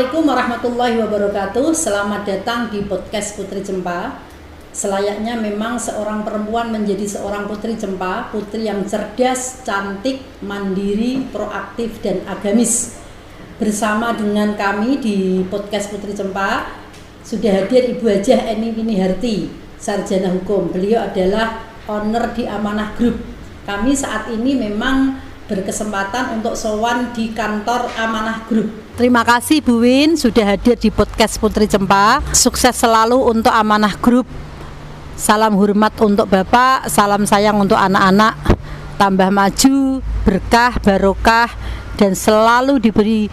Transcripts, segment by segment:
Assalamualaikum warahmatullahi wabarakatuh. Selamat datang di podcast Putri Cempa. Selayaknya memang seorang perempuan menjadi seorang Putri Cempa, putri yang cerdas, cantik, mandiri, proaktif, dan agamis. Bersama dengan kami di podcast Putri Cempa sudah hadir Ibu Hajah Eni Winiharti, sarjana hukum. Beliau adalah owner di Amanah Group. Kami saat ini memang berkesempatan untuk sowan di kantor Amanah Group. Terima kasih Bu Win sudah hadir di podcast Putri Cempa. Sukses selalu untuk Amanah Group. Salam hormat untuk Bapak, salam sayang untuk anak-anak. Tambah maju, berkah, barokah, dan selalu diberi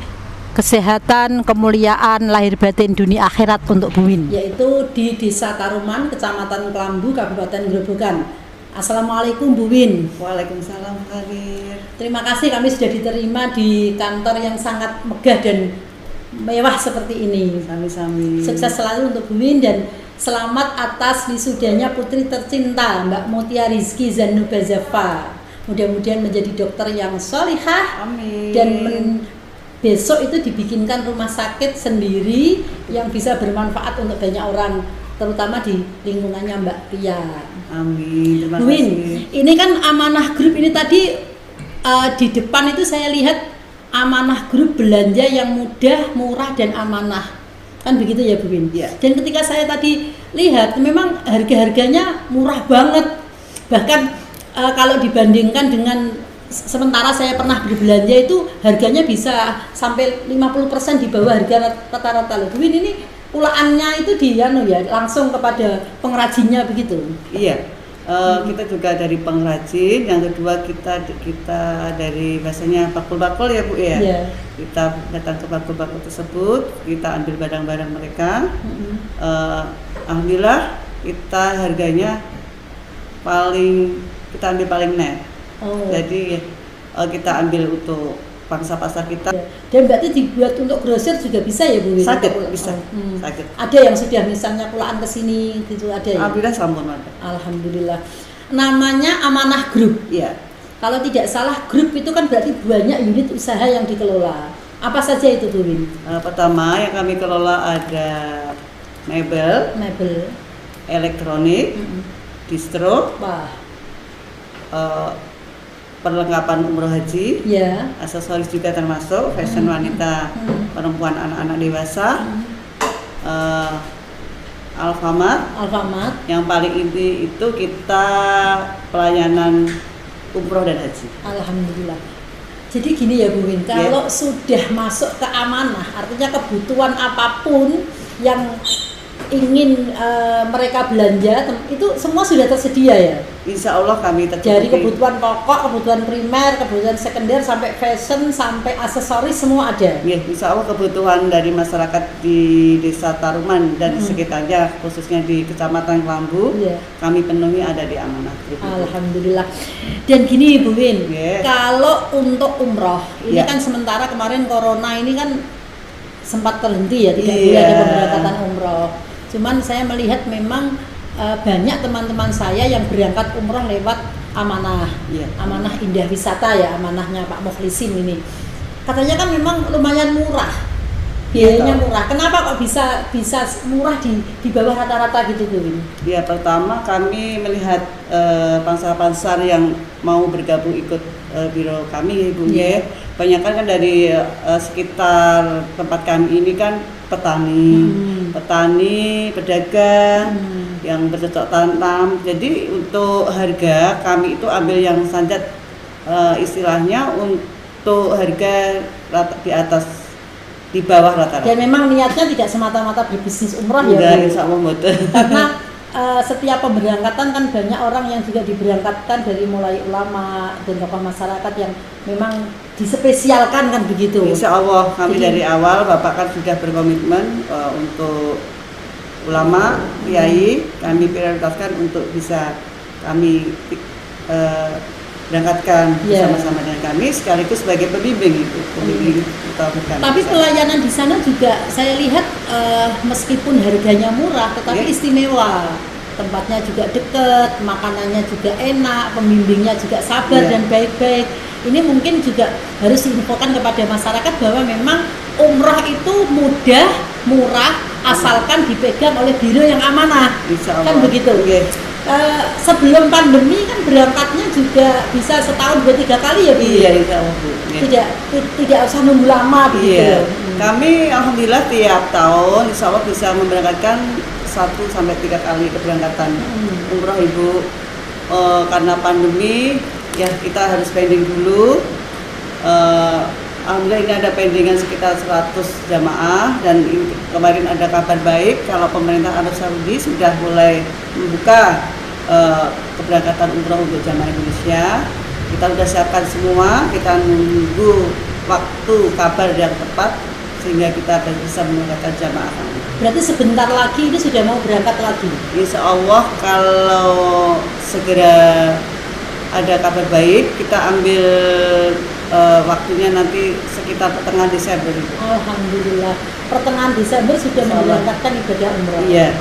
kesehatan, kemuliaan, lahir batin dunia akhirat untuk Bu Win. Yaitu di Desa Taruman, Kecamatan Kelambu, Kabupaten Grobogan. Assalamualaikum Bu Win. Waalaikumsalam Kadir. Terima kasih kami sudah diterima di kantor yang sangat megah dan mewah seperti ini. Sami-sami. Sukses selalu untuk Bu Win dan selamat atas wisudanya putri tercinta Mbak Mutia Rizky Zanubazafa. Mudah-mudahan menjadi dokter yang sholihah. Amin. Dan besok itu dibikinkan rumah sakit sendiri yang bisa bermanfaat untuk banyak orang, terutama di lingkungannya Mbak Tia. Amin. Terima Bu Win, kasih. ini kan Amanah Group ini tadi di depan itu saya lihat Amanah Group belanja yang mudah, murah, dan amanah. Kan begitu ya Bu Win? Ya. Dan ketika saya tadi lihat memang harga-harganya murah banget. Bahkan kalau dibandingkan dengan sementara saya pernah berbelanja itu harganya bisa sampai 50% di bawah harga rata-rata. Bu Win, ini pulaannya itu langsung kepada pengrajinnya begitu? Iya. Kita juga dari pengrajin, yang kedua kita dari bahasanya bakul-bakul ya Bu ya. Yeah. Kita datang ke bakul-bakul tersebut, kita ambil barang-barang mereka. Alhamdulillah kita harganya kita ambil paling net. Oh. Jadi kita ambil untuk pangsa pasar kita. Ya. Dan berarti dibuat untuk grosir juga bisa ya Bu Win? Sakit bisa. Sakit. Ada yang sudah misalnya pulaan ke sini gitu ada ya? Alhamdulillah sampun ada. Alhamdulillah. Namanya Amanah Group. Iya. Kalau tidak salah grup itu kan berarti banyak unit usaha yang dikelola. Apa saja itu Bu Win? Pertama yang kami kelola ada mebel, elektronik, distro, Wah. Perlengkapan umroh haji, Ya. aksesoris juga termasuk, fashion wanita, perempuan, anak-anak dewasa, Alfamart. Yang paling inti itu kita pelayanan umroh dan haji. Alhamdulillah. Jadi gini ya Bu Win, kalau sudah masuk ke amanah, artinya kebutuhan apapun yang ingin mereka belanja itu semua sudah tersedia ya? Insya Allah kami tercukupi. Dari kebutuhan pokok, kebutuhan primer, kebutuhan sekunder, sampai fashion, sampai aksesoris semua ada? Ya, insya Allah kebutuhan dari masyarakat di Desa Taruman dan sekitarnya, khususnya di Kecamatan Kelambu, kami penuhi ada di Amanah Group. Alhamdulillah. Dan gini Bu Win, Yeah. kalau untuk umroh, ini Yeah. kan sementara kemarin corona ini kan sempat terhenti ya, tidak boleh Yeah. ada pemberangkatan umroh. Cuman saya melihat memang banyak teman-teman saya yang berangkat umroh lewat Amanah, Amanah Indah Wisata ya, amanahnya Pak Mukhlisin ini. Katanya kan memang lumayan murah, biayanya murah. Kenapa kok bisa murah di bawah rata-rata gitu Bu Win? Ya, pertama kami melihat pangsa pasar yang mau bergabung ikut biro kami, Ibu ya. Banyak kan dari sekitar tempat kami ini kan petani, pedagang yang bercocok tanam. Jadi untuk harga kami itu ambil yang standar, istilahnya untuk harga di atas, di bawah rata-rata. Dan memang niatnya tidak semata-mata berbisnis umroh ya Bu? Enggak, insya Allah betul. Karena setiap pemberangkatan kan banyak orang yang juga diberangkatkan dari mulai ulama dan tokoh masyarakat yang memang dispesialkan kan begitu. Insya Allah kami Jadi, dari awal Bapak kan sudah berkomitmen untuk ulama, kiai, kami prioritaskan untuk bisa kami berangkatkan bersama-sama dengan kami sekaligus sebagai pembimbing itu, pembimbing utama. Tapi pelayanan di sana juga saya lihat meskipun harganya murah tetapi istimewa. Tempatnya juga dekat, makanannya juga enak, pembimbingnya juga sabar dan baik-baik. Ini mungkin juga harus diinfokan kepada masyarakat bahwa memang umroh itu mudah, murah, asalkan dipegang oleh biro yang amanah. Insya Allah. Kan begitu. Okay. Sebelum pandemi kan berangkatnya juga bisa setahun 2-3 kali ya Bu? Iya, insya Allah Bu. Yeah. Tidak usah nunggu lama begitu. Iya. Kami alhamdulillah tiap tahun insya Allah bisa memberangkatkan 1-3 kali keberangkatan umroh Ibu. Karena pandemi ya kita harus pending dulu. Alhamdulillah ini ada pendingan sekitar 100 jamaah dan kemarin ada kabar baik kalau pemerintah Arab Saudi sudah mulai membuka keberangkatan umroh untuk jamaah Indonesia. Kita sudah siapkan semua, kita nunggu waktu kabar yang tepat sehingga kita bisa memberangkatkan jamaah kami. Berarti sebentar lagi ini sudah mau berangkat lagi? Insya Allah kalau segera ada kabar baik kita ambil waktunya nanti sekitar pertengahan Desember. Alhamdulillah, pertengahan Desember sudah memberangkatkan ibadah umroh. Iya.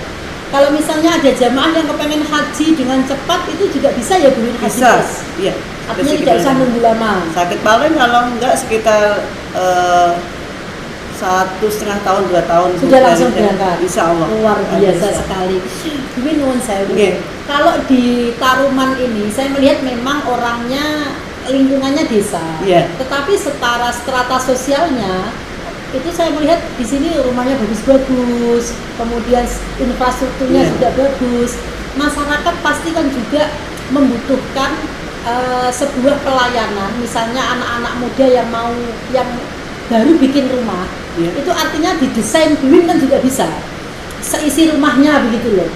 Kalau misalnya ada jamaah yang kepengen haji dengan cepat itu juga bisa ya Bu? Bisa. Iya. Artinya tidak usah nunggu lama. Sakit paling kalau enggak sekitar 1,5 tahun 2 tahun sudah langsung berangkat. Insya Allah. Luar biasa sekali. Bu nuwun sewu. Okay. Kalau di Taruman ini saya melihat memang orangnya lingkungannya desa, tetapi setara strata sosialnya itu saya melihat di sini rumahnya bagus-bagus, kemudian infrastrukturnya juga bagus. Masyarakat pasti kan juga membutuhkan sebuah pelayanan, misalnya anak-anak muda yang baru bikin rumah, itu artinya didesain dulu kan juga bisa seisi rumahnya begitu loh.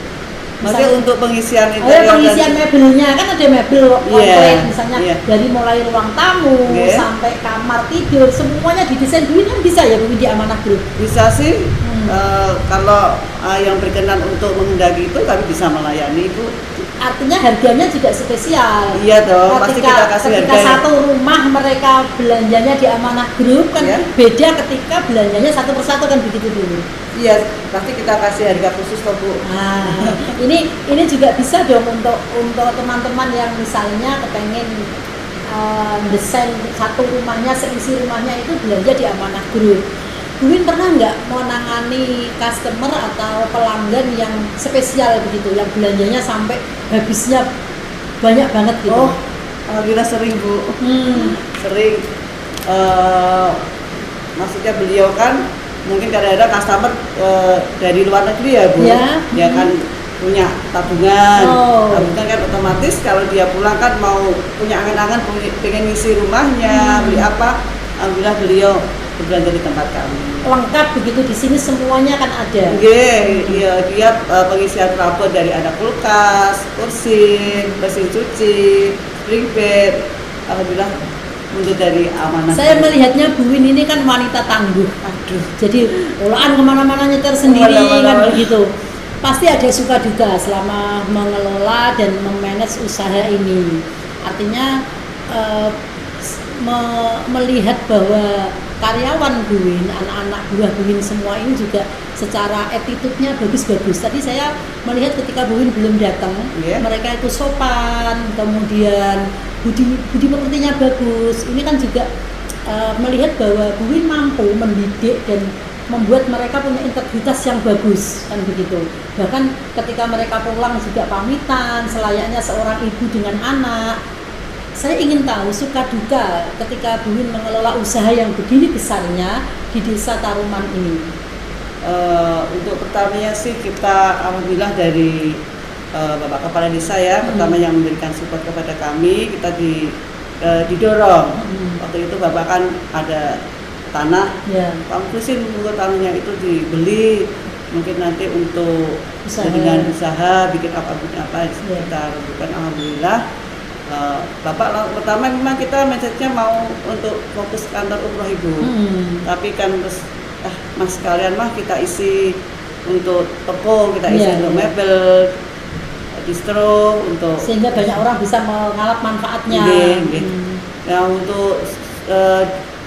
Maksudnya untuk pengisian pengisian mebelnya kan ada mebel komplit misalnya dari mulai ruang tamu sampai kamar tidur semuanya didesain dulu kan bisa ya Bu di Amanah Group? Bisa sih. Kalau yang berkenan untuk menghendaki itu kami bisa melayani Bu. Artinya harganya juga spesial. Iya dong, pasti kita kasih harga. Ketika satu rumah mereka belanjanya di Amanah Group kan beda ketika belanjanya satu persatu kan begitu dulu. Iya, pasti kita kasih harga khusus kok Bu. Nah, ini juga bisa dong untuk teman-teman yang misalnya kepengen desain satu rumahnya, seisi rumahnya itu belanja di Amanah Group. Buin pernah nggak menangani customer atau pelanggan yang spesial begitu, yang belanjanya sampai habisnya banyak banget gitu? Oh, alhamdulillah sering Bu. Sering. Maksudnya beliau kan mungkin kadang-kadang customer dari luar negeri ya Bu, dia kan punya tabungan. Tabungan kan otomatis kalau dia pulang kan mau punya angan-angan pengen ngisi rumahnya, beli apa, alhamdulillah beliau berbelanja di tempat kami. Lengkap begitu di sini semuanya kan ada. Iya, dia pengisian perabot dari ada kulkas, kursi, mesin cuci, spring bed, alhamdulillah untuk dari Amanah. Saya melihatnya Bu Win ini kan wanita tangguh. Aduh. Jadi olahan kemana-mana nyetir sendiri kan begitu. Pasti ada suka duka selama mengelola dan memanage usaha ini. Artinya melihat bahwa karyawan Bu Win, anak-anak buah Bu Win semua ini juga secara attitude-nya bagus-bagus. Tadi saya melihat ketika Bu Win belum datang, mereka itu sopan, kemudian budi pekertinya bagus. Ini kan juga melihat bahwa Bu Win mampu mendidik dan membuat mereka punya integritas yang bagus, kan begitu. Bahkan ketika mereka pulang juga pamitan, selayaknya seorang ibu dengan anak. Saya ingin tahu suka duka ketika Bu Win mengelola usaha yang begini besarnya di Desa Taruman ini. Untuk pertamanya sih kita alhamdulillah dari Bapak Kepala Desa ya, pertama yang memberikan support kepada kami, kita didorong. Waktu itu Bapak kan ada tanah, Pak Musin menurut tanahnya itu dibeli, mungkin nanti untuk jadikan usaha, bikin apa kita lakukan. Alhamdulillah. Bapak pertama memang kita mindsetnya mau untuk fokus kantor umroh Ibu, tapi kan terus mas sekalian mah kita isi untuk toko, kita isi untuk mebel, distro, untuk sehingga banyak orang bisa mengalap manfaatnya. Ya untuk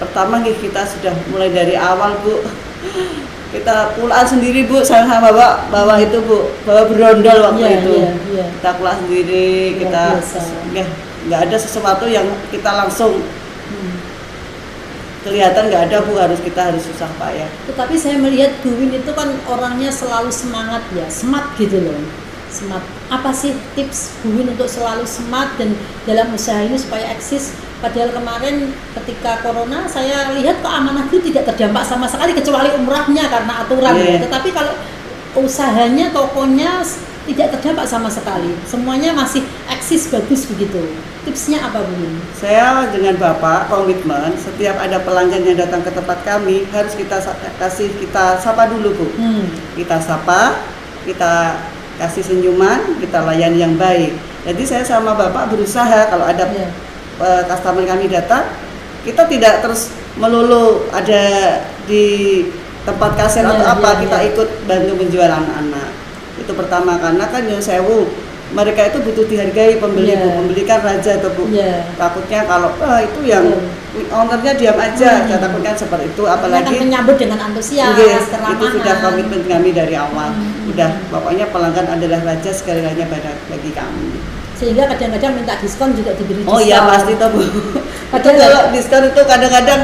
pertama kita sudah mulai dari awal Bu, kita pulaan sendiri Bu, sama bawa itu Bu, bawa berondol waktu itu. Kita pulang sendiri, kita nggak ada sesuatu yang kita langsung kelihatan nggak ada Bu, kita harus susah payah. Tetapi saya melihat Bu Win itu kan orangnya selalu semangat ya, smart gitu loh. Smart. Apa sih tips Bu Win untuk selalu smart dan dalam usaha ini supaya eksis? Padahal kemarin ketika corona saya lihat kok Amanah Group tidak terdampak sama sekali kecuali umrahnya karena aturan. Yeah. Tetapi kalau usahanya, tokonya tidak terdampak sama sekali. Semuanya masih eksis bagus begitu. Tipsnya apa Bu Win? Saya dengan Bapak komitmen setiap ada pelanggan yang datang ke tempat kami harus kita sapa dulu Bu. Kita sapa, kita kasih senyuman, kita layani yang baik. Jadi saya sama Bapak berusaha kalau ada customer kami datang, kita tidak terus melulu ada di tempat kasir atau apa, kita ikut bantu menjual anak-anak. Itu pertama, karena kan nyun sewu, mereka itu butuh dihargai pembeli Bu, pembeli kan raja tuh Bu. Takutnya kalau itu yang ownernya diam aja, saya takutkan seperti itu, apalagi menyambut dengan antusias, keramahan. Itu sudah komitmen kami dari awal. Udah pokoknya pelanggan adalah raja sekali-kalinya bagi kami. Sehingga kadang-kadang minta diskon juga diberi diskon. Oh iya pasti tuh Bu. Padahal kalau diskon itu kadang-kadang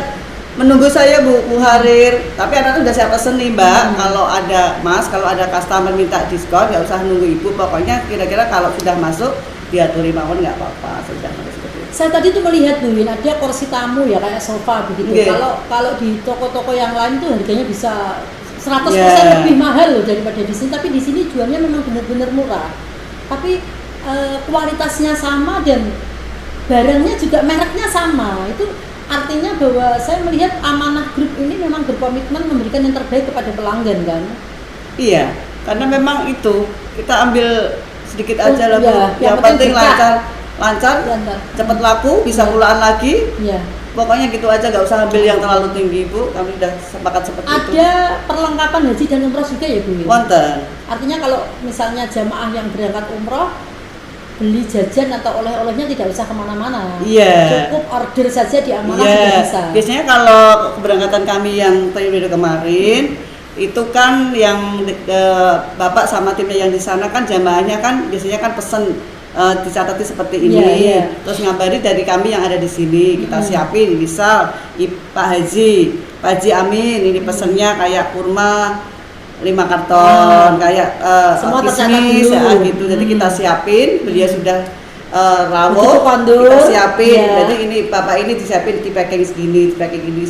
menunggu saya Bu Harir. Tapi anak udah saya pesen nih Mbak, kalau ada Mas, kalau ada customer minta diskon nggak usah nunggu Ibu. Pokoknya kira-kira kalau sudah masuk diatur mawon nggak apa-apa, sudah seperti itu. Saya tadi tuh melihat Bu Win ada kursi tamu ya kayak sofa begitu. Kalau di toko-toko yang lain tuh harganya bisa 100% lebih mahal loh daripada di sini. Tapi di sini jualnya memang benar-benar murah. Tapi kualitasnya sama dan barangnya juga mereknya sama. Itu artinya bahwa saya melihat Amanah Group ini memang berkomitmen memberikan yang terbaik kepada pelanggan kan. Iya, karena memang itu kita ambil sedikit aja lah Bu. Yang penting lancar, cepat laku, bisa pulaan lagi. Pokoknya gitu aja, nggak usah ambil yang terlalu tinggi Bu. Kami sudah sepakat seperti itu. Ada perlengkapan haji dan umroh juga ya Bu? Wonten. Artinya kalau misalnya jamaah yang berangkat umroh beli jajan atau oleh-olehnya tidak usah kemana-mana, cukup order saja di Amanah sudah bisa. Biasanya kalau keberangkatan kami yang periode kemarin itu kan yang Bapak sama timnya yang di sana kan jamaahnya kan biasanya kan pesen dicatat seperti ini, terus ngabari dari kami yang ada di sini, kita siapin. Misal Pak Haji Amin ini pesennya kayak kurma 5 karton, kayak kismis gitu. Jadi kita siapin, beliau sudah rawuh, kita siapin. Jadi ini Bapak ini disiapin di packing segini, di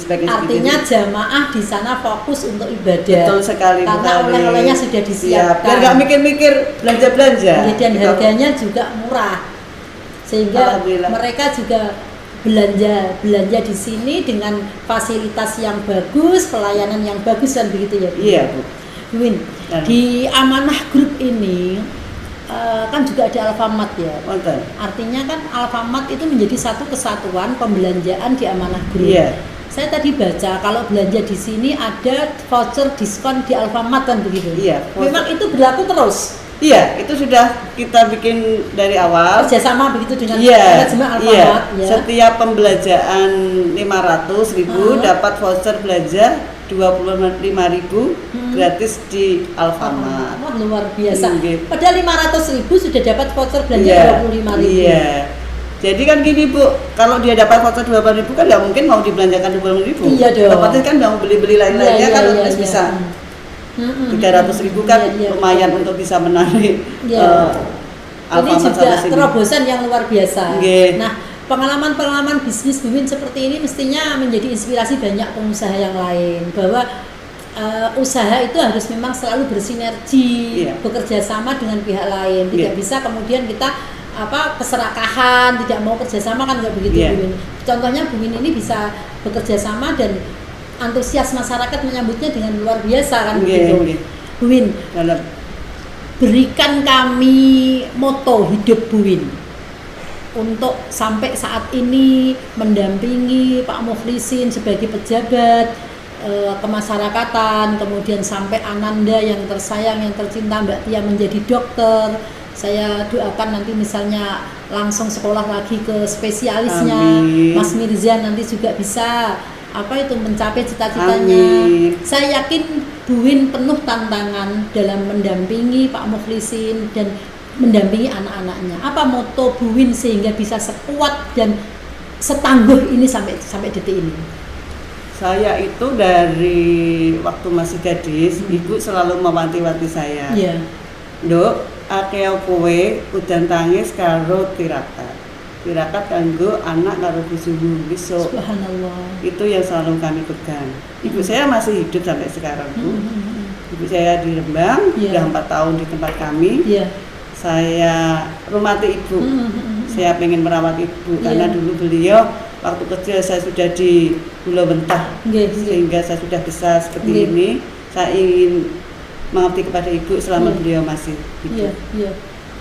packing Artinya jamaah di sana fokus untuk ibadah. Betul sekali. Karena oleh-olehnya sudah disiapkan. Biar nggak mikir-mikir belanja-belanja. Dan harganya juga murah. Sehingga mereka juga belanja di sini dengan fasilitas yang bagus, pelayanan yang bagus dan begitu ya Bu. Iya Bu. Win, di Amanah Group ini kan juga ada Alfamart ya. Artinya kan Alfamart itu menjadi satu kesatuan pembelanjaan di Amanah Group. Saya tadi baca kalau belanja di sini ada voucher diskon di Alfamart kan begitu. Memang itu berlaku terus. Iya, itu sudah kita bikin dari awal. Kerjasama begitu dengan manajemen Alfamart. Setiap pembelanjaan 500.000 dapat voucher belanja 25.000 gratis di Alfamart. Wah, luar biasa. Padahal 500.000 sudah dapat voucher belanja 25.000. Iya. Jadi kan gini Bu, kalau dia dapat voucher 25.000 kan nggak mungkin mau dibelanjakan 25.000. Iya dong. Otomatis kan mau beli-beli lain-lainnya kan harus bisa. 300.000 kan lumayan untuk bisa menarik Alfamart. Ini juga terobosan yang luar biasa. Nah, pengalaman bisnis Bu Win seperti ini mestinya menjadi inspirasi banyak pengusaha yang lain bahwa usaha itu harus memang selalu bersinergi, bekerja sama dengan pihak lain. Tidak bisa kemudian kita keserakahan, tidak mau kerjasama kan nggak begitu Bu Win. Contohnya Bu Win ini bisa bekerja sama dan antusias masyarakat menyambutnya dengan luar biasa kan begitu. Bu Win, berikan kami moto hidup Bu Win untuk sampai saat ini mendampingi Pak Mukhlisin sebagai pejabat kemasyarakatan, kemudian sampai Ananda yang tersayang, yang tercinta Mbak Tia menjadi dokter. Saya doakan nanti misalnya langsung sekolah lagi ke spesialisnya. Amin. Mas Mirza nanti juga bisa mencapai cita-citanya. Saya yakin Bu Win penuh tantangan dalam mendampingi Pak Mukhlisin dan mendampingi anak-anaknya. Apa moto Bu Win sehingga bisa sekuat dan setangguh ini sampai detik ini? Saya itu dari waktu masih gadis, ibu selalu mewanti-wanti saya. Iya. Nduk, akeh kowe udan tangis karo tirakat. Tirakat kanggo anak karo bojomu besok. Subhanallah. Itu yang selalu kami pegang. Ibu saya masih hidup sampai sekarang, Bu. Ibu saya di Rembang, Iya. sudah 4 tahun di tempat kami. Iya. Saya rumati ibu. Saya pengen merawat ibu karena Iya. dulu beliau waktu kecil saya sudah di Pulau Bentah, Nggih, nggih. sehingga saya sudah besar seperti Nggih. ini. Saya ingin mengabdi kepada ibu selama Iya. beliau masih Iya, hidup. iya.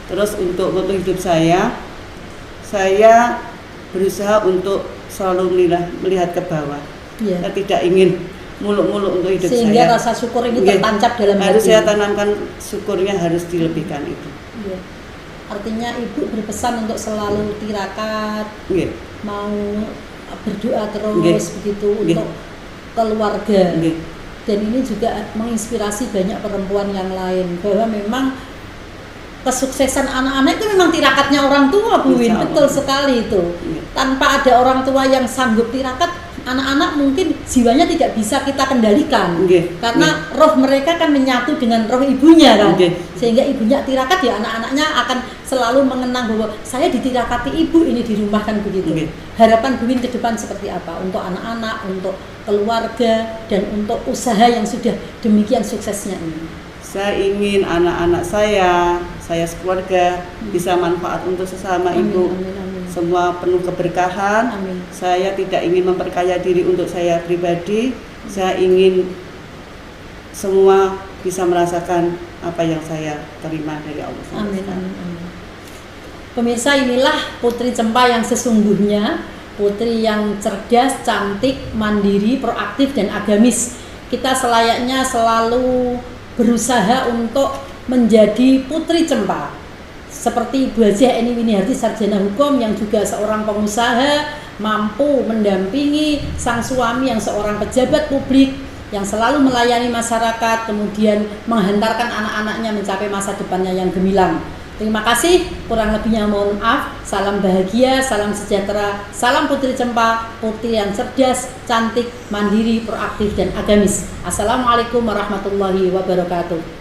Terus untuk hidup saya berusaha untuk selalu melihat ke bawah. Iya. Saya tidak ingin muluk-muluk untuk hidup Sehingga saya. rasa syukur ini Nggih. tertancap dalam Harus hati. saya tanamkan, syukurnya harus dilebihkan itu. Iya. Artinya ibu berpesan untuk selalu tirakat, Nggih. mau berdoa terus Nggih. begitu Nggih. untuk keluarga. Nggih. Dan ini juga menginspirasi banyak perempuan yang lain bahwa memang kesuksesan anak-anak itu memang tirakatnya orang tua, Bu Win. Insya Allah. Betul sekali itu. Nggih. Tanpa ada orang tua yang sanggup tirakat, anak-anak mungkin jiwanya tidak bisa kita kendalikan. Nggih. Karena roh mereka kan menyatu dengan roh ibunya kan. Nggih. Sehingga ibunya tirakat, ya anak-anaknya akan selalu mengenang bahwa saya ditirakati ibu ini di rumah, kan begitu. Nggih. Harapan Bu Win ke depan seperti apa untuk anak-anak, untuk keluarga, dan untuk usaha yang sudah demikian suksesnya ini? Saya ingin anak-anak saya sekeluarga bisa manfaat untuk sesama Amin, ibu. amin, amin. Semua penuh keberkahan. Amin. Saya tidak ingin memperkaya diri untuk saya pribadi. Saya ingin semua bisa merasakan apa yang saya terima dari Allah. Amin, amin, amin. Pemirsa, inilah Putri Cempa yang sesungguhnya, putri yang cerdas, cantik, mandiri, proaktif, dan agamis. Kita selayaknya selalu berusaha untuk menjadi Putri Cempa. Seperti Bu Hajiah Eni Winiarti, sarjana hukum yang juga seorang pengusaha, mampu mendampingi sang suami yang seorang pejabat publik, yang selalu melayani masyarakat, kemudian menghantarkan anak-anaknya mencapai masa depannya yang gemilang. Terima kasih, kurang lebihnya mohon maaf. Salam bahagia, salam sejahtera, salam Putri Cempa, putri yang cerdas, cantik, mandiri, proaktif, dan agamis. Assalamualaikum warahmatullahi wabarakatuh.